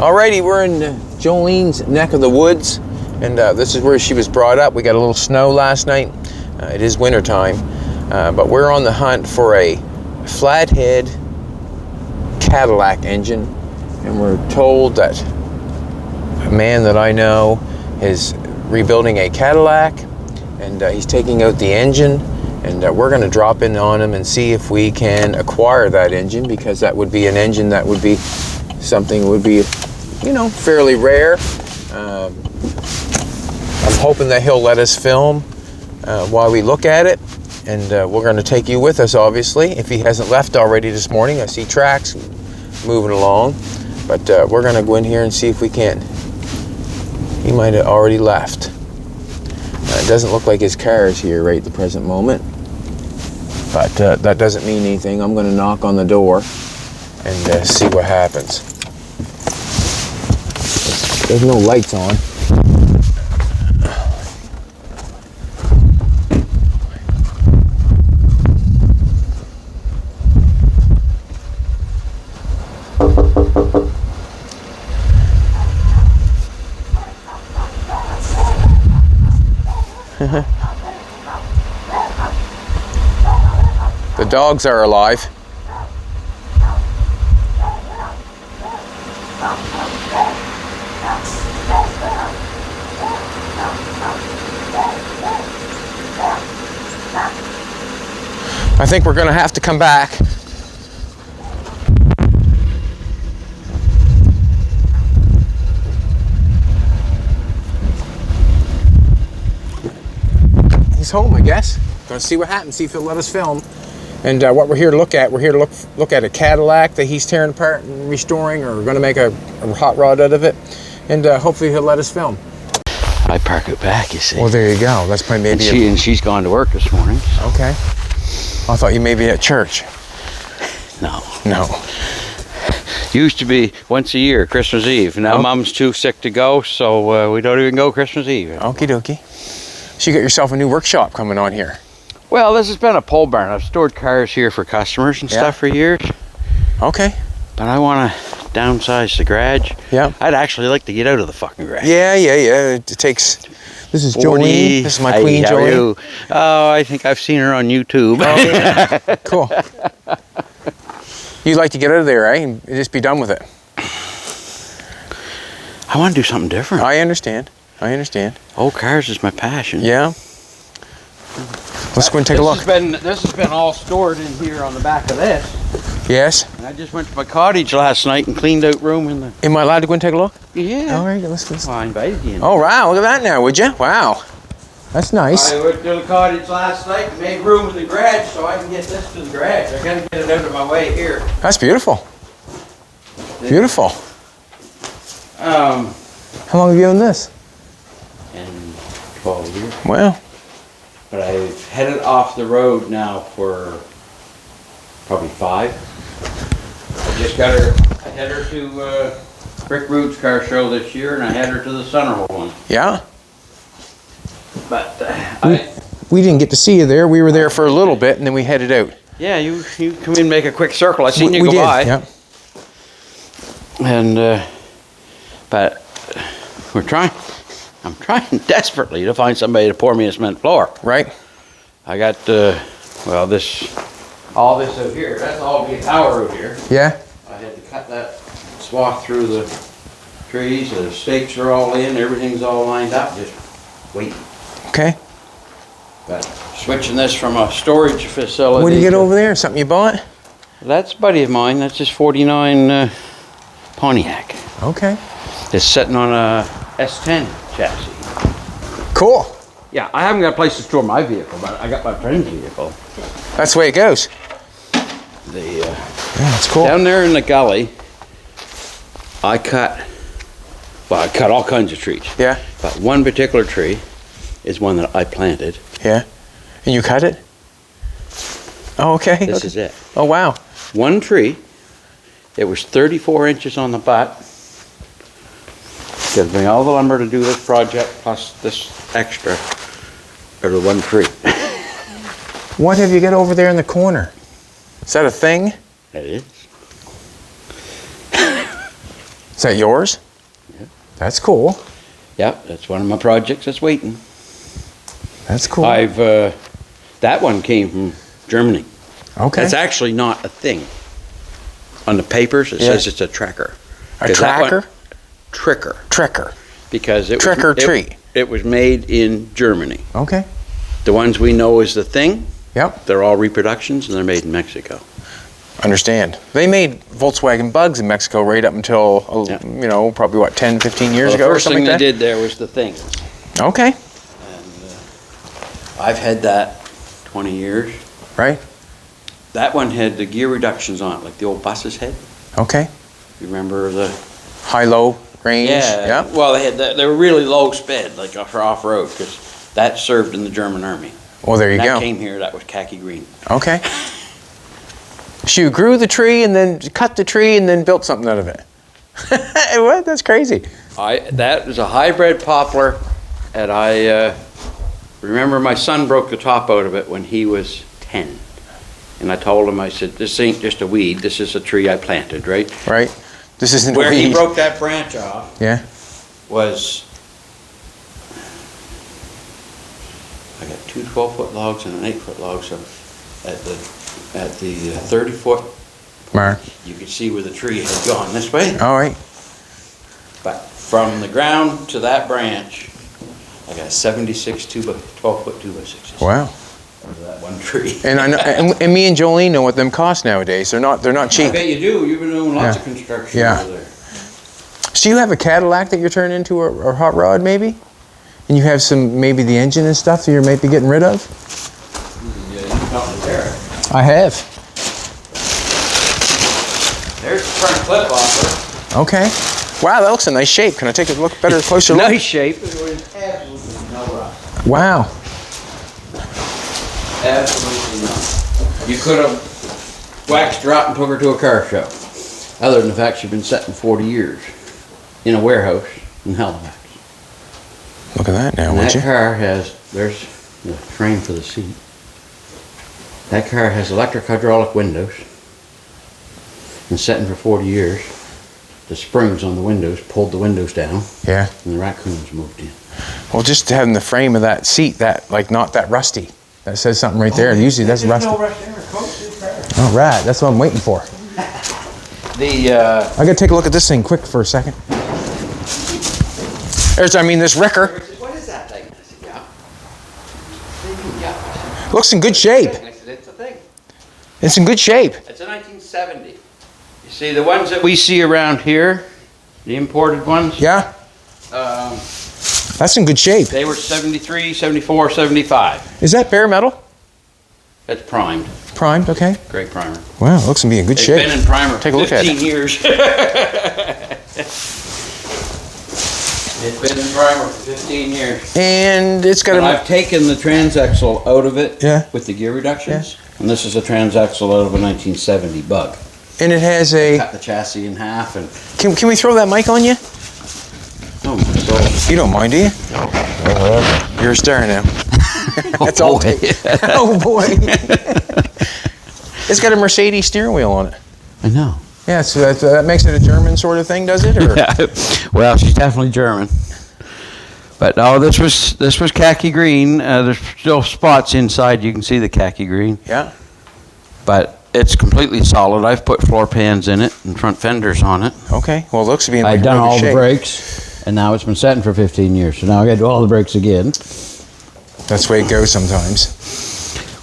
Alrighty, we're in Jolene's neck of the woods, and this is where she was brought up. We got a little snow last night. It is winter time, but we're on the hunt for a flathead Cadillac engine, and we're told that a man that I know is rebuilding a Cadillac, and he's taking out the engine, and we're going to drop in on him and see if we can acquire that engine, because that would be an engine that would be something that would be, you know, fairly rare. I'm hoping that he'll let us film while we look at it, and we're going to take you with us, obviously, if he hasn't left already this morning. I see tracks moving along, but we're going to go in here and see if we can. He might have already left. It doesn't look like his car is here right at the present moment, but that doesn't mean anything. I'm going to knock on the door and see what happens. There's no lights on. The dogs are alive. I think we're going to have to come back. He's home, I guess. Going to see what happens, see if he'll let us film. And what we're here to look at, we're here to look at a Cadillac that he's tearing apart and restoring, or going to make a hot rod out of it. And hopefully he'll let us film. I park it back, you see. Well, there you go. That's probably maybe. And she's gone to work this morning. So. Okay. I thought you may be at church. No. No. Used to be once a year, Christmas Eve. Now Mom's too sick to go, so we don't even go Christmas Eve. Okie dokie. So you got yourself a new workshop coming on here. Well, this has been a pole barn. I've stored cars here for customers and stuff for years. Okay. But I want to downsize the garage. Yeah. I'd actually like to get out of the fucking garage. Yeah. It takes. This is Jolene. This is my queen, Jolene. Oh, I think I've seen her on YouTube. Oh, yeah. Cool. You'd like to get out of there, right? And just be done with it. I want to do something different. I understand. Old cars is my passion. Yeah. Let's go and take a look. This has been all stored in here on the back of this. Yes. And I just went to my cottage last night and cleaned out room in the... Am I allowed to go and take a look? Yeah. All right, let's. Well, I invited you in. Oh, wow, look at that now, would you? Wow. That's nice. I went to the cottage last night and made room in the garage so I can get this to the garage. I gotta get it out of my way here. That's beautiful. Beautiful. How long have you owned this? 12 years. Well. But I've headed off the road now for probably 5. I just got her, I had her to Rick Rude's car show this year, and I had her to the Centerville one. Yeah. But we didn't get to see you there. We were there for a little bit, and then we headed out. Yeah, you come in and make a quick circle. I seen you go did. by. Yeah. And but I'm trying desperately to find somebody to pour me a cement floor. Right. I got all this out here. That's all be a tower out here. Yeah. I had to cut that swath through the trees. The stakes are all in. Everything's all lined up. Just waiting. Okay. But switching this from a storage facility. What did you get over there? Something you bought? That's a buddy of mine. That's just 49 Pontiac. Okay. It's sitting on a S10 chassis. Cool. Yeah, I haven't got a place to store my vehicle, but I got my friend's vehicle. That's the way it goes. Yeah, that's cool. Down there in the gully, I cut all kinds of trees. Yeah. But one particular tree is one that I planted. Yeah. And you cut it? Oh, okay. This is it. Oh, wow. One tree. It was 34 inches on the butt. Gives me all the lumber to do this project, plus this extra for the one tree. What have you got over there in the corner? Is that a thing? It is. Is that yours? Yeah. That's cool. Yeah, that's one of my projects that's waiting. That's cool. That one came from Germany. Okay. It's actually not a thing. On the papers, it says it's a tracker. A tracker? Tricker. Trekker. Because it Trick or treat. It was made in Germany. Okay. The ones we know as the thing, Yep. they're all reproductions and they're made in Mexico. Understand. They made Volkswagen Bugs in Mexico right up until, Yeah. you know, probably what, 10, 15 years Well, ago the or first something thing like they that? did there was the thing. Okay. And I've had that 20 years. Right. That one had the gear reductions on it, like the old buses had. Okay. You remember the... High-low range. Yeah. Well, they were really low sped, like for off-road, because that served in the German army. Well, there you When go. that came here, that was khaki green. Okay. So you grew the tree and then cut the tree and then built something out of it. What? That's crazy. That is a hybrid poplar, and I remember my son broke the top out of it when he was 10. And I told him, I said, this ain't just a weed, this is a tree I planted, right? Right. This isn't Where a he weed. broke that branch off Yeah. was, I got two 12-foot logs and an 8-foot log, so at the 30-foot, Mark. you could see where the tree had gone this way. All right. But from the ground to that branch, I got 76 12-foot 2x6s. Wow. Of that one tree. And I know, and me and Jolene know what them cost nowadays. They're not I cheap. bet you do. You've been doing lots Yeah. of construction Yeah. over there. So you have a Cadillac that you're turning into a hot rod, maybe? And you have some, maybe the engine and stuff that you're maybe getting rid of? Yeah, you talking there. I have. There's the front clip off Okay. Wow, that looks a nice shape. Can I take a look better, closer it. look? Nice shape. There was absolutely no rust. Wow. Absolutely none. You could have waxed her up and took her to a car show. Other than the fact she'd been sitting 40 years in a warehouse in Halifax. Look at that now, And would that you? car has, there's the frame for the seat. That car has electric hydraulic windows. Been sitting for 40 years. The springs on the windows pulled the windows down Yeah. and the raccoons moved in. Well, just having the frame of that seat, that like not that rusty. That says something right there. Usually that's rusty. No rush there. Coach is there. All right, that's what I'm waiting for. The I gotta take a look at this thing quick for a second. There's, I mean, this wrecker what is that thing? I said, yeah. looks in good shape. I said, it's a thing. It's in good shape. It's a 1970. You see the ones that we see around here, the imported ones. Yeah, Um, that's in good shape. they were 73, 74, 75. Is that bare metal? That's primed. Primed, okay. Great primer. Wow, looks to be in good It's shape. been in primer Take a for look at 15 it. years. It's been in primer for 15 years. And it's got And a, I've taken the transaxle out of it Yeah. with the gear reductions. And this is a transaxle out of a 1970 Bug. and it has a, Cut the chassis in half and, can we throw that mic on you? oh my soul. You don't mind, do you? You're a star now. That's all. boy. Oh boy. It's got a Mercedes steering wheel on it. I know. Yeah, so that makes it a German sort of thing, does it? Or? Well, she's definitely German. But no, this was khaki green. There's still spots inside. You can see the khaki green. Yeah. But it's completely solid. I've put floor pans in it and front fenders on it. Okay. Well, it looks to be in like I've done really all shape. the brakes, and now it's been setting for 15 years. So now I got to do all the brakes again. That's the way it goes sometimes.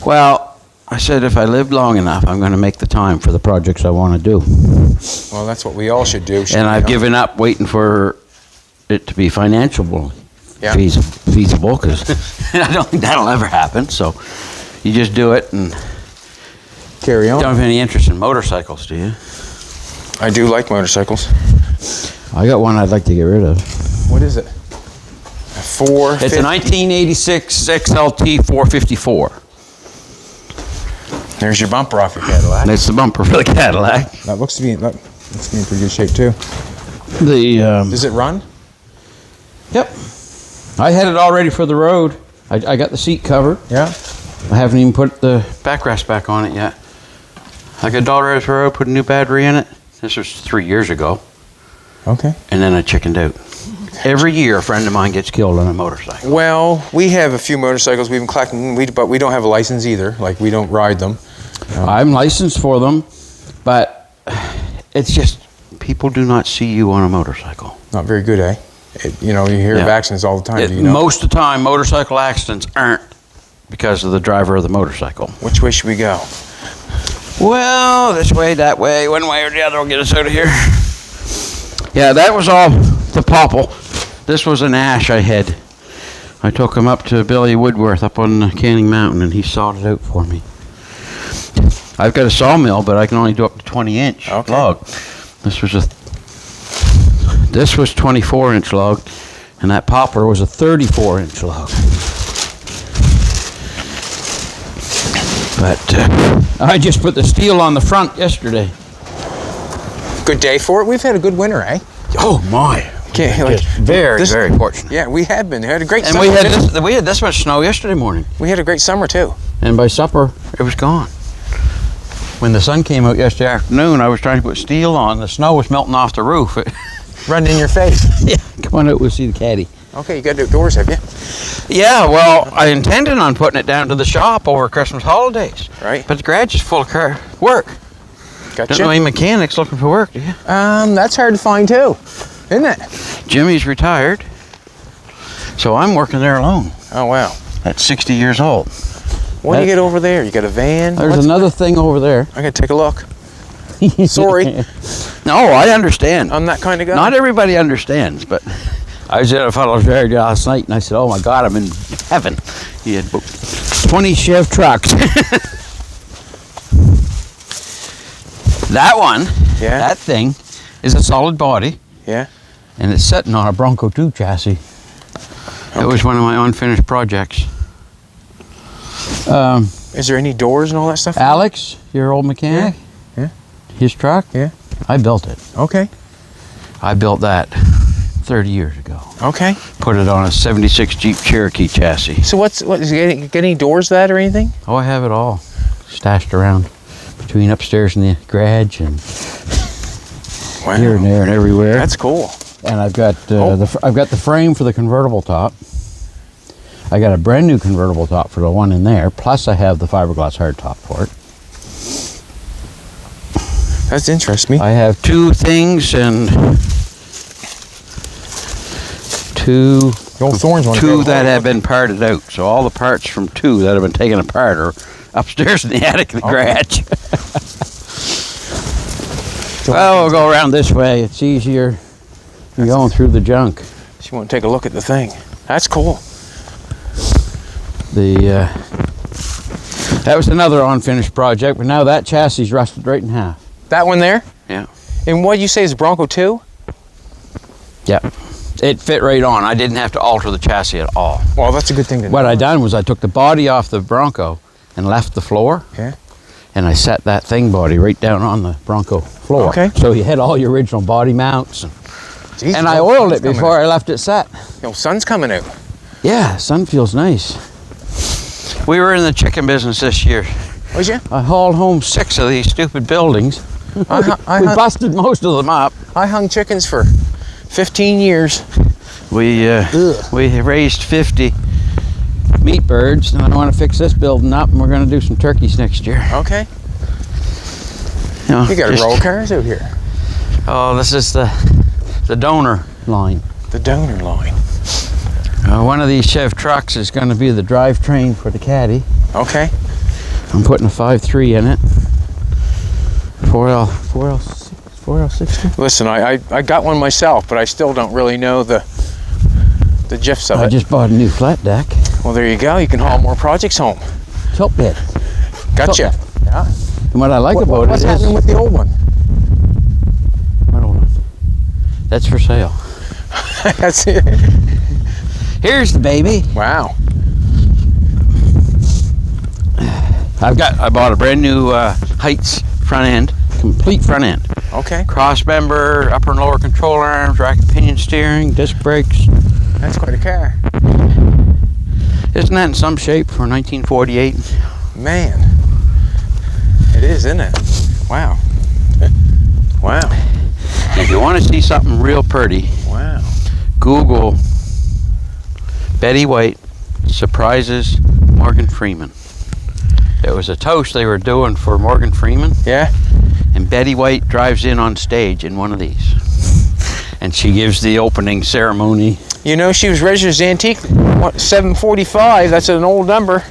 Well, I said if I lived long enough, I'm going to make the time for the projects I want to do. Well, that's what we all should do. And I've given up waiting for it to be financially Yeah. feasible, because I don't think that'll ever happen. So you just do it, and Carry you on. don't have any interest in motorcycles, do you? I do like motorcycles. I got one I'd like to get rid of. What is it? A 450? It's a 1986 XLT 454. There's your bumper off your Cadillac. That's the bumper for the Cadillac. That looks to be in pretty good shape too. Does it run? Yep. I had it all ready for the road. I got the seat covered. Yeah. I haven't even put the backrest back on it yet. I got it all ready for the road, put a new battery in it. This was 3 years ago. Okay. and then I chickened out. Every year, a friend of mine gets killed on a motorcycle. Well, we have a few motorcycles we've been collecting, but we don't have a license either. Like, we don't ride them. I'm licensed for them, but it's just people do not see you on a motorcycle. Not very good, eh? You know, you hear of accidents all the time. Do you know? Most of the time, motorcycle accidents aren't because of the driver of the motorcycle. Which way should we go? Well, this way, that way, one way or the other will get us out of here. Yeah, that was all the popple. This was an ash I had. I took him up to Billy Woodworth up on Canning Mountain, and he sawed it out for me. I've got a sawmill, but I can only do up to 20-inch log. This was 24-inch log, and that poplar was a 34-inch log. But I just put the steel on the front yesterday. Good day for it. We've had a good winter, eh? Oh my! Very fortunate. Yeah, we have been. We had a great and summer. We had this much snow yesterday morning. We had a great summer too. And by supper, it was gone. When the sun came out yesterday afternoon, I was trying to put steel on. The snow was melting off the roof. Running in your face. Yeah, come on out, we'll see the caddy. Okay, you got it outdoors, have you? Yeah, well, I intended on putting it down to the shop over Christmas holidays. Right. But the garage is full of work. Gotcha. Don't know any mechanics looking for work, do you? That's hard to find too, isn't it? Jimmy's retired, so I'm working there alone. Oh, wow. At 60 years old. What do you get over there? You got a van? There's another thing over there. I gotta take a look. Sorry. No, I understand. I'm that kind of guy. Not everybody understands, but I was at a fellow's yard last night, and I said, "Oh my God, I'm in heaven." He had 20 Chev trucks. That one, that thing, is a solid body. Yeah. And it's sitting on a Bronco 2 chassis. It was one of my unfinished projects. Is there any doors and all that stuff? Alex, your old mechanic? Yeah. His truck? Yeah. I built it. Okay. I built that 30 years ago. Okay. Put it on a 76 Jeep Cherokee chassis. So what is it get any doors to that or anything? Oh, I have it all stashed around between upstairs and the garage and here and there and everywhere. That's cool. And I've got I've got the frame for the convertible top. I got a brand new convertible top for the one in there. Plus, I have the fiberglass hardtop for it. That interests me. I have two things and two that have been parted out. So all the parts from two that have been taken apart are upstairs in the attic of the garage. Well, we'll go around this way. It's easier than going through the junk. She won't take a look at the thing. That's cool. That was another unfinished project, but now that chassis is rusted right in half. That one there? Yeah. And what you say is Bronco 2? Yeah. It fit right on. I didn't have to alter the chassis at all. Well, that's a good thing to know. What I done was I took the body off the Bronco and left the floor. Yeah. And I set that thing body right down on the Bronco floor. Okay. So you had all your original body mounts. Jeez, and I oiled it before I left it set. Yo, sun's coming out. Yeah, sun feels nice. We were in the chicken business this year. Was you? I hauled home 6 of these stupid buildings. We busted most of them up. I hung chickens for 15 years. We raised 50 meat birds, and I want to fix this building up, and we're going to do some turkeys next year. Okay. You got to roll cars out here. Oh, this is the donor line. The donor line. One of these Chev trucks is going to be the drivetrain for the Caddy. Okay. I'm putting a 5.3 in it. 4L60. Listen, I got one myself, but I still don't really know the gifs of it. I just bought a new flat deck. Well, there you go. You can haul more projects home. Tilt bit. Gotcha. Yeah. And what I like about what's it is... What's happening with the old one? I don't know. That's for sale. That's it. Here's the baby. Wow. I bought a brand new Hiltz front end, complete front end. Okay. Cross member, upper and lower control arms, rack and pinion steering, disc brakes. That's quite a car. Isn't that in some shape for 1948? Man. It is, isn't it? Wow. Wow. If you want to see something real pretty, Wow. Google Betty White surprises Morgan Freeman. It was a toast they were doing for Morgan Freeman. Yeah. And Betty White drives in on stage in one of these. And she gives the opening ceremony. You know, she was registered as antique 745. That's an old number.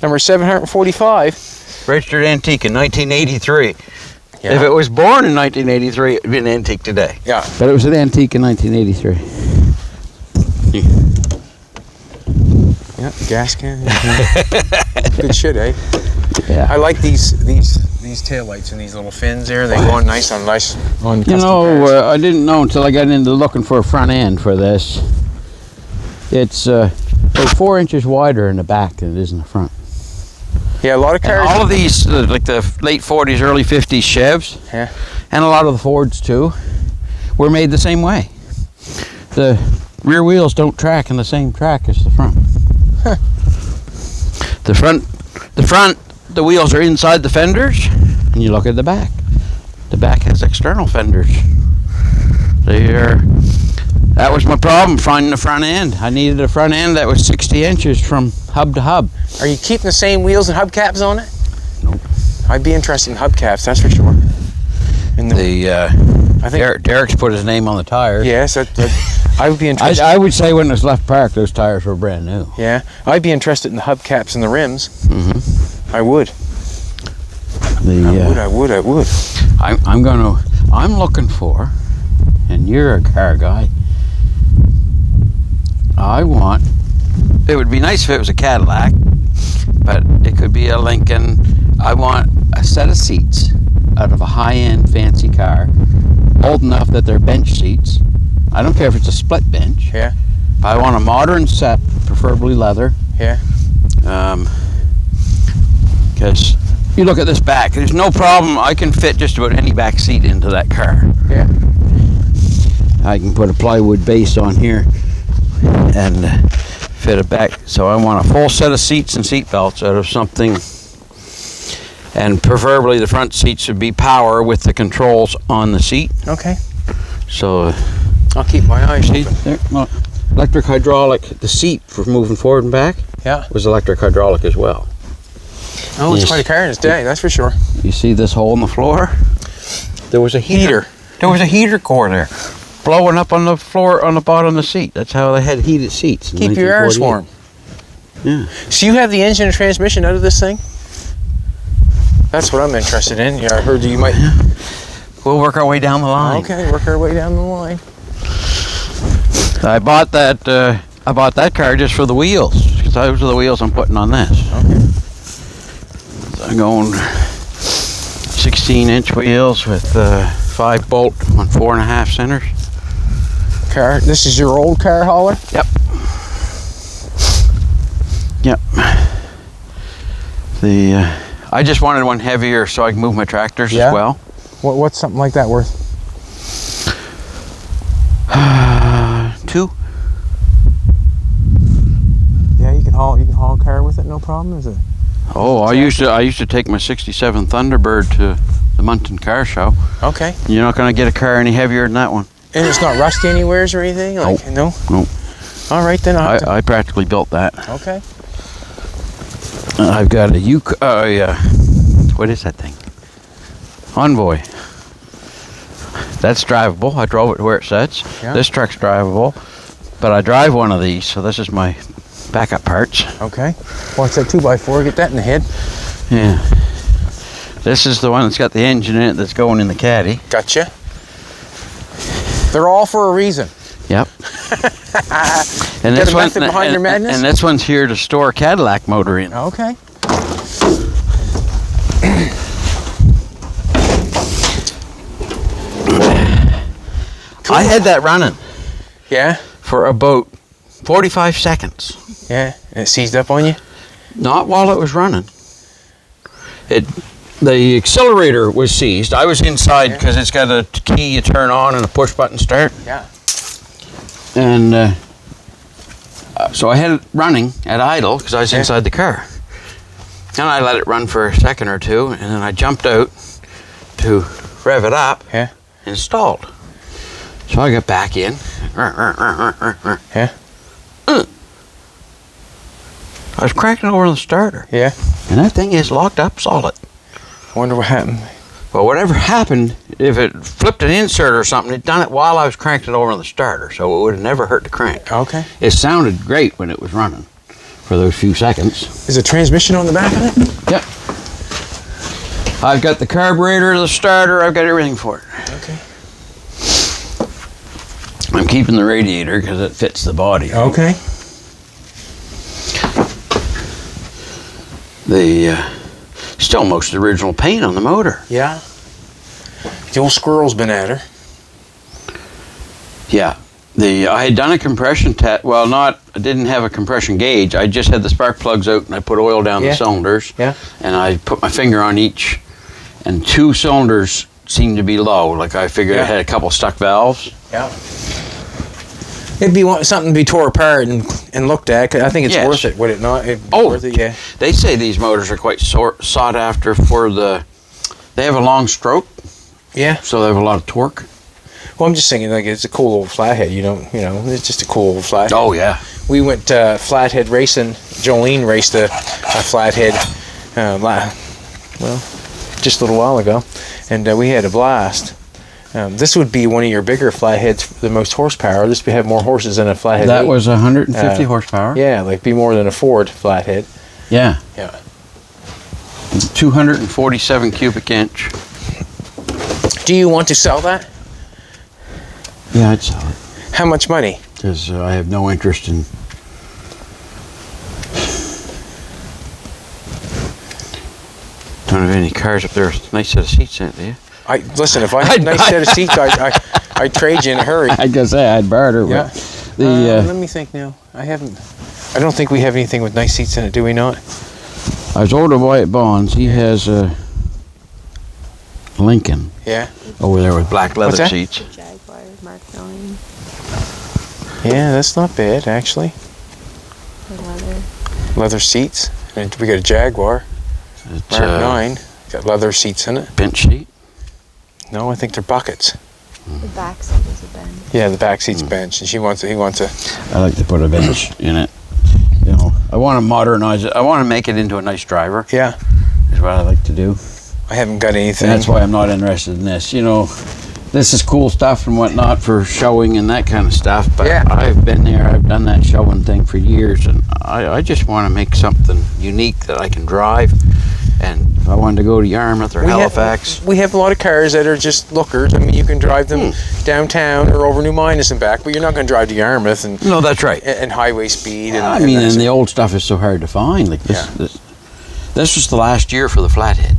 Number 745. Registered antique in 1983. Yeah. If it was born in 1983, it would be an antique today. Yeah. But it was an antique in 1983. Yeah, gas can. Good shit, eh? Yeah. I like these taillights and these little fins there. They go on nice on You custom know, cars. I didn't know until I got into looking for a front end for this. It's about 4 inches wider in the back than it is in the front. Yeah, a lot of And cars. all of these, like the late 40s, early 50s Chevs, Yeah. and a lot of the Fords too, were made the same way. The rear wheels don't track in the same track as the front. Huh. The wheels are inside the fenders, and you look at the back. The back has external fenders. That was my problem, finding the front end. I needed a front end that was 60 inches from hub to hub. Are you keeping the same wheels and hubcaps on it? Nope. I'd be interested in hubcaps, that's for sure. And I think Derek's put his name on the tires. yes, I would be interested. I would say when it was left parked, those tires were brand new. Yeah, I'd be interested in the hubcaps and the rims. Mm-hmm. I would. I would. I'm looking for, and you're a car guy. It would be nice if it was a Cadillac, but it could be a Lincoln. I want a set of seats out of a high-end fancy car, old enough that they're bench seats. I don't care if it's a split bench. Yeah. I want a modern set, preferably leather. Yeah. Because you look at this back, there's no problem. I can fit just about any back seat into that car. Yeah. I can put a plywood base on here and fit it back. So I want a full set of seats and seat belts out of something, and preferably the front seats should be power with the controls on the seat. Okay. So I'll keep my eyes see open. there, look, electric hydraulic. The seat for moving forward and back Yeah. was electric hydraulic as well. Oh, it's Yes. quite a car in its day, that's for sure. You see this hole in the floor? There was a heater. There was a heater core there, blowing up on the floor on the bottom of the seat. That's how they had heated seats. in Keep your ears 1948. warm. Yeah. So you have the engine and transmission out of this thing? That's what I'm interested in. Yeah, I heard you might. We'll work our way down the line. Okay, work our way down the line. I bought that car just for the wheels, because those are the wheels I'm putting on this. Okay. So I'm going 16-inch wheels with 5-bolt on 4.5 centers. Car. This is your old car hauler? Yep. Yep. I just wanted one heavier so I can move my tractors Yeah? as well. What's something like that worth? 2. Yeah, you can haul a car with it, no problem, is it? Oh, I used to take my '67 Thunderbird to the Munton Car Show. Okay. You're not going to get a car any heavier than that one. And it's not rusty anywheres or anything? Like, no? Nope. All right, then I'll have to. I practically built that. Okay. I've got a what is that thing? Envoy. That's drivable. I drove it to where it sits. Yeah. This truck's drivable, but I drive one of these, so this is my backup parts. Okay. What's that 2x4? Get that in the head. Yeah. This is the one that's got the engine in it that's going in the caddy. Gotcha. They're all for a reason. Yep. And this a method behind your madness? And this one's here to store a Cadillac motor in. Okay. I had that running Yeah? for about 45 seconds. Yeah. And it seized up on you? Not while it was running. The accelerator was seized. I was inside because it's got a key you turn on and a push button start. Yeah. And so I had it running at idle because I was inside the car. And I let it run for a second or two, and then I jumped out to rev it up Yeah. and it stalled. So I got back in. Yeah. I was cranking over the starter. Yeah. And that thing is locked up solid. I wonder what happened. Well, whatever happened, if it flipped an insert or something, it done it while I was cranking it over on the starter, so it would have never hurt the crank. Okay. It sounded great when it was running for those few seconds. Is a transmission on the back of it? Yep. I've got the carburetor, the starter, I've got everything for it. Okay. I'm keeping the radiator because it fits the body. Okay. The still most of the original paint on the motor. Yeah. The old squirrel's been at her. Yeah. I had done a compression test. Well, I didn't have a compression gauge. I just had the spark plugs out and I put oil down the cylinders. Yeah. And I put my finger on each, and 2 cylinders seemed to be low. Like I figured it had a couple stuck valves. Yeah. It'd be something to be tore apart and looked at. 'Cause I think it's worth it, would it not? Worth it, yeah. They say these motors are quite sought after for they have a long stroke. Yeah. So they have a lot of torque. Well, I'm just thinking, like, it's a cool old flathead. It's just a cool old flathead. Oh, yeah. We went flathead racing. Jolene raced a flathead, just a little while ago, and we had a blast. This would be one of your bigger flatheads, the most horsepower. This would have more horses than a flathead. That was 150 horsepower. Yeah, like be more than a Ford flathead. Yeah. Yeah. 247 cubic inch. Do you want to sell that? Yeah, I'd sell it. How much money? Because I have no interest in. Don't have any cars up there. Nice set of seats in it, do you? Listen, if I had a nice set of seats, I'd trade you in a hurry. I'd just say I'd barter. Yeah. Let me think now. I don't think we have anything with nice seats in it, do we not? I was over to Wyatt Bonds. He has a Lincoln. Yeah. Over there with black leather What's that? seats. Jaguar Mark 9. Yeah, that's not bad, actually. The leather. Leather seats. And we got a Jaguar. It's Mark 9. Got leather seats in it. bench seat. No, I think they're buckets. The back seat is a bench. Yeah, the back seat's bench, and he wants a. I like to put a bench in it. I want to modernize it. I want to make it into a nice driver. Yeah. Is what I like to do. I haven't got anything. And that's why I'm not interested in this. This is cool stuff and whatnot for showing and that kind of stuff. But Yeah. I've been there. I've done that showing thing for years, and I just want to make something unique that I can drive. And if I wanted to go to Yarmouth or Halifax. We have a lot of cars that are just lookers. I mean, you can drive them downtown or over New Minas and back, but you're not going to drive to Yarmouth and No, that's right. and highway speed. And the old stuff is so hard to find. Like this, this was the last year for the flathead.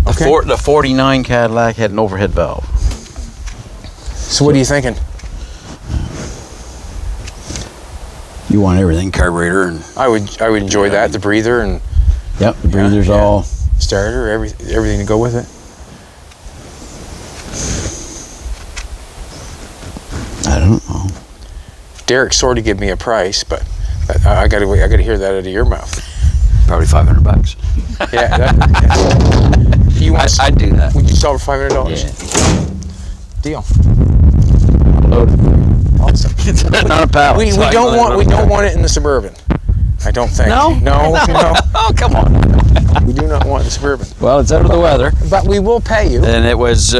The 49 Cadillac had an overhead valve. So what are you thinking? You want everything, carburetor and. I would enjoy that, the breather and. Yep, the breather's all. Starter, everything to go with it. I don't know. Derek sort of gave me a price, but I got to hear that out of your mouth. Probably $500. Yeah. I'd do that. Would you sell for $500? Yeah. Deal. Loaded. Awesome. It's not a pallet. We don't want it in the Suburban. I don't think. No? No. Oh, come on. We do not want the Suburban. Well, it's out of the weather. But we will pay you. And it was.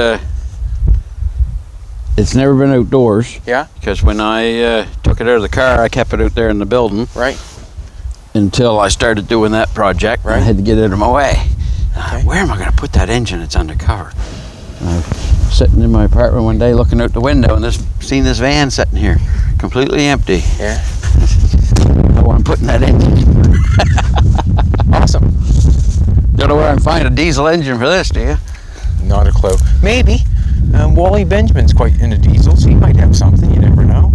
It's never been outdoors. Yeah. Because when I took it out of the car, I kept it out there in the building. Right. Until I started doing that project. Right. I had to get it out of my way. Okay. Where am I going to put that engine? It's undercover. I was sitting in my apartment one day looking out the window and seen this van sitting here, completely empty. Yeah. I want to put in that engine. Awesome. Don't know where I can find a diesel engine for this, do you? Not a clue. Maybe. Wally Benjamin's quite into diesels. He might have something. You never know.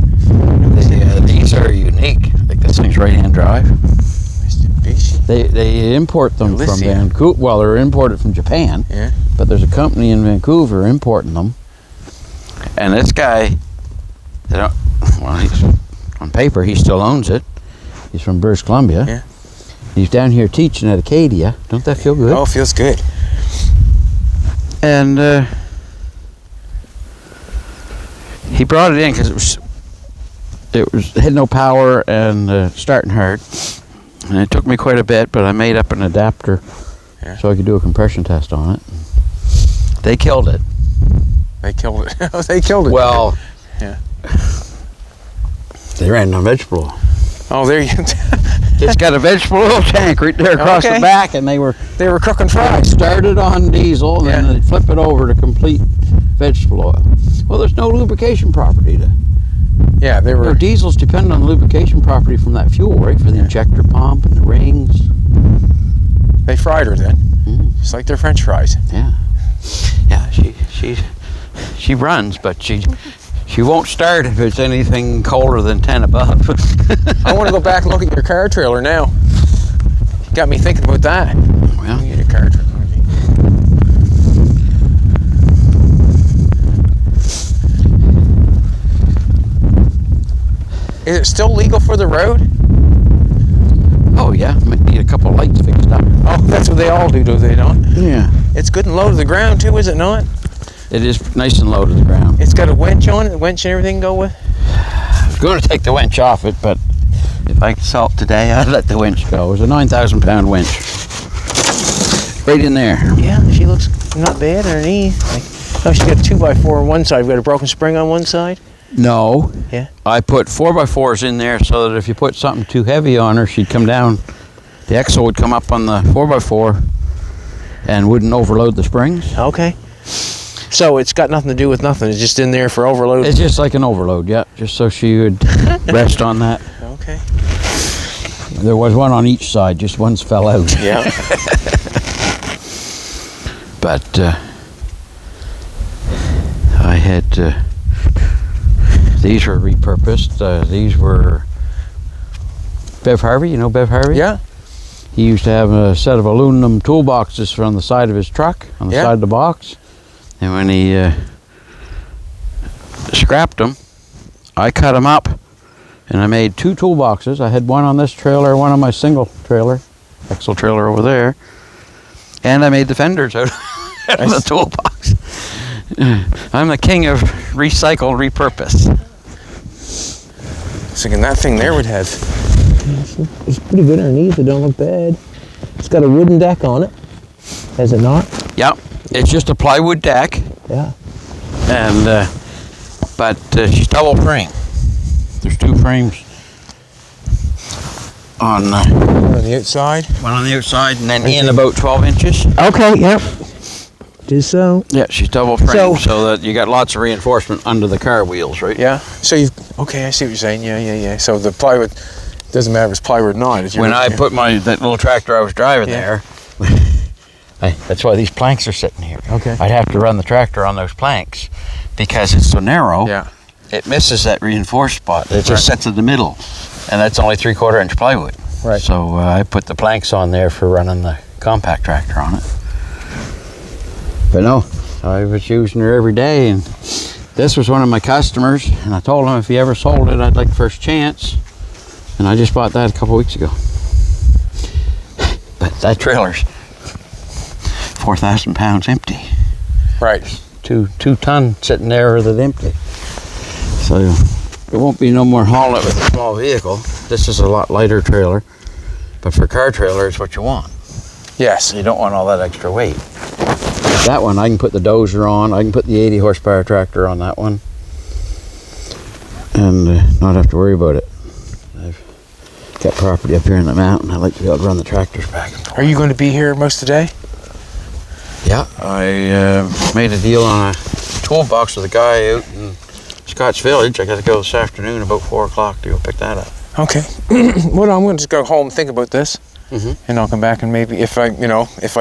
These are unique. Like this thing's right-hand drive. Mitsubishi. They import them from Elysia. Vancouver. Well, they're imported from Japan. Yeah. But there's a company in Vancouver importing them. And this guy, he's, on paper, he still owns it. He's from British Columbia. Yeah. He's down here teaching at Acadia. Don't that feel good? Oh, feels good. He brought it in because it had no power and starting hard. And it took me quite a bit, but I made up an adapter so I could do a compression test on it. They killed it. They killed it. They killed it. Well, yeah. They ran a vegetable oil. Oh, there you. It's got a vegetable oil tank right there across the back, and they were cooking fries. Started on diesel, and then they flip it over to complete vegetable oil. Well, there's no lubrication property to. Yeah, they were. You know, diesels depend on the lubrication property from that fuel, right? For the injector pump and the rings. They fried her then, just like their French fries. Yeah, yeah. She runs, but she won't start if it's anything colder than 10 above. I want to go back and look at your car trailer now. You got me thinking about that. Well, you get a car trailer. Is it still legal for the road? Oh yeah, might need a couple lights fixed up. Oh, that's what they all do they don't? Yeah. It's good and low to the ground too, is it not? It is nice and low to the ground. It's got a winch on it, the winch and everything go with? I was going to take the winch off it, but if I could sell it today, I'd let the winch go. It was a 9,000 pound winch. Right in there. Yeah, she looks not bad underneath. Oh, she's got a 2x4 on one side. We've got a broken spring on one side? No. Yeah. I put 4x4s in there so that if you put something too heavy on her, she'd come down. The axle would come up on the 4x4 and wouldn't overload the springs. Okay. So it's got nothing to do with nothing. It's just in there for overload. It's just like an overload, yeah. Just so she would rest on that. Okay. There was one on each side, just one's fell out. Yeah. But I had these were repurposed. These were Bev Harvey. You know Bev Harvey? Yeah. He used to have a set of aluminum toolboxes on the side of his truck, on the side of the box. And when he scrapped them, I cut them up, and I made 2 toolboxes. I had one on this trailer, one on my single trailer, axle trailer over there, and I made the fenders out of the toolbox. I'm the king of recycle, repurpose. Thinking that thing there would have. It's pretty good underneath. It don't look bad. It's got a wooden deck on it, has it not? Yeah, it's just a plywood deck. Yeah. And but she's double frame. There's 2 frames on One on the outside. one on the outside, and then in about 12 inches. Okay. Yep. Just so. Yeah, she's double frame, So- so that you got lots of reinforcement under the car wheels, right? Yeah. So you. Okay, I see what you're saying. Yeah. So the plywood doesn't matter if it's plywood or not. It's When I put that little tractor I was driving Yeah. there, that's why these planks are sitting here. Okay. I'd have to run the tractor on those planks because it's so narrow. Yeah. It misses that reinforced spot. It just sits in the middle, and that's only 3/4 inch plywood. Right. So I put the planks on there for running the compact tractor on it. But no, I was using her every day, and this was one of my customers, and I told him if he ever sold it, I'd like first chance. And I just bought that a couple weeks ago. But that trailer's 4,000 pounds empty. Right. 2 ton sitting there with it empty. So there won't be no more hauling it with a small vehicle. This is a lot lighter trailer, but for car trailer, it's what you want. Yes. You don't want all that extra weight. That one, I can put the dozer on. I can put the 80 horsepower tractor on that one, and not have to worry about it. I've got property up here in the mountain. I like to be able to run the tractors back and forth. Are you going to be here most of the day? Yeah, I made a deal on a toolbox with a guy out in Scotts Village. I got to go this afternoon about 4 o'clock to go pick that up. Okay. Well, I'm going to just go home and think about this, and I'll come back and maybe if I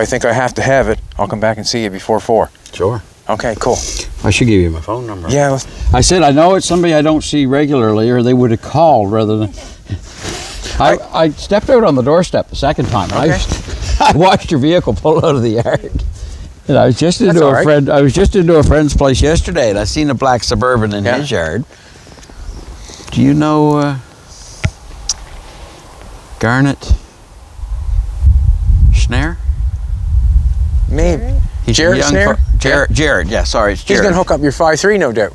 think I have to have it, I'll come back and see you before 4. Sure. Okay. Cool. I should give you my phone number. Yeah. I said I know it's somebody I don't see regularly, or they would have called rather than. I stepped out on the doorstep the second time. Okay. I watched your vehicle pull out of the yard. And I was just into all right. I was just into a friend's place yesterday, and I seen a black Suburban in his yard. Do you know Garnet Snare? Maybe. He's Jared a young Snare? Jared. Yeah, sorry, it's He's Jared. going to hook up your 5.3, no doubt.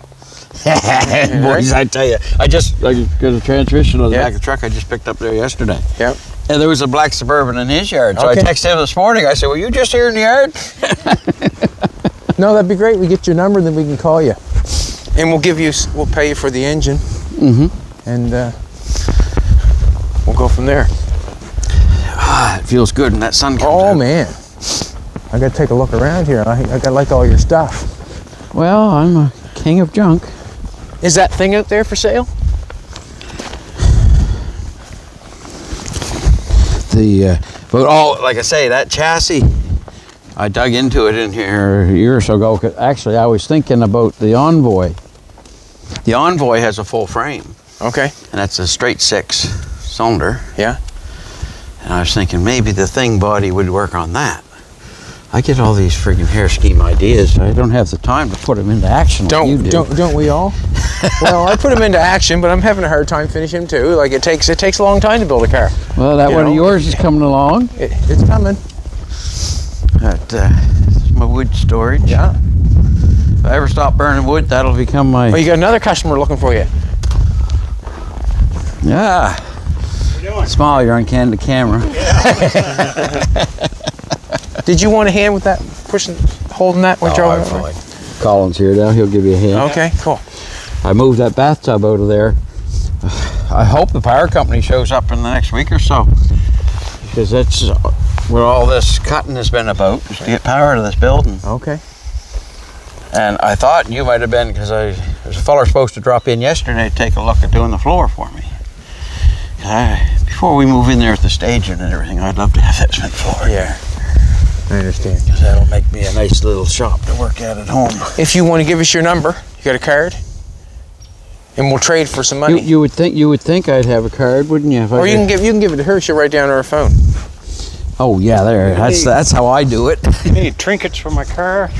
Boys, I tell you, I got a transmission on the Yeah. back of the truck I just picked up there yesterday. Yep. And there was a black Suburban in his yard. So Okay. I texted him this morning. I said, were you just here in the yard? No, that'd be great. We get your number, then we can call you, and we'll pay you for the engine, and we'll go from there. Ah, it feels good when that sun comes Oh out. man, I gotta take a look around here. I gotta like all your stuff. Well, I'm a king of junk. Is that thing out there for sale? But like I say, that chassis, I dug into it in here a year or so ago. 'Cause actually, I was thinking about the Envoy. The Envoy has a full frame, Okay. and that's a straight 6-cylinder. Yeah. And I was thinking maybe the thing body would work on that. I get all these friggin' hair scheme ideas. I don't have the time to put them into action like you do. Don't we all? Well, I put them into action, but I'm having a hard time finishing them too. Like it takes a long time to build a car. Well, that You one know? of yours is coming along. It's coming. That's my wood storage. Yeah. If I ever stop burning wood, that'll become my... Well, you got another customer looking for you. Yeah. Smile, you're on the camera. Did you want a hand with that, holding that? Which I'm fine. Colin's here now. He'll give you a hand. Okay, cool. I moved that bathtub out of there. I hope the power company shows up in the next week or so, because that's where all this cutting has been about, is to get power to this building. Okay. And I thought you might have been, because there's a fella supposed to drop in yesterday to take a look at doing the floor for me. Before we move in there with the staging and everything, I'd love to have that cement floor. Yeah. I understand. Because that'll make me a nice little shop to work at home. If you want to give us your number, you got a card, and we'll trade for some money. You would think I'd have a card, wouldn't you? Or you can give it to her. She'll write down her phone. Oh yeah, there. That's how I do it. Any trinkets for my car?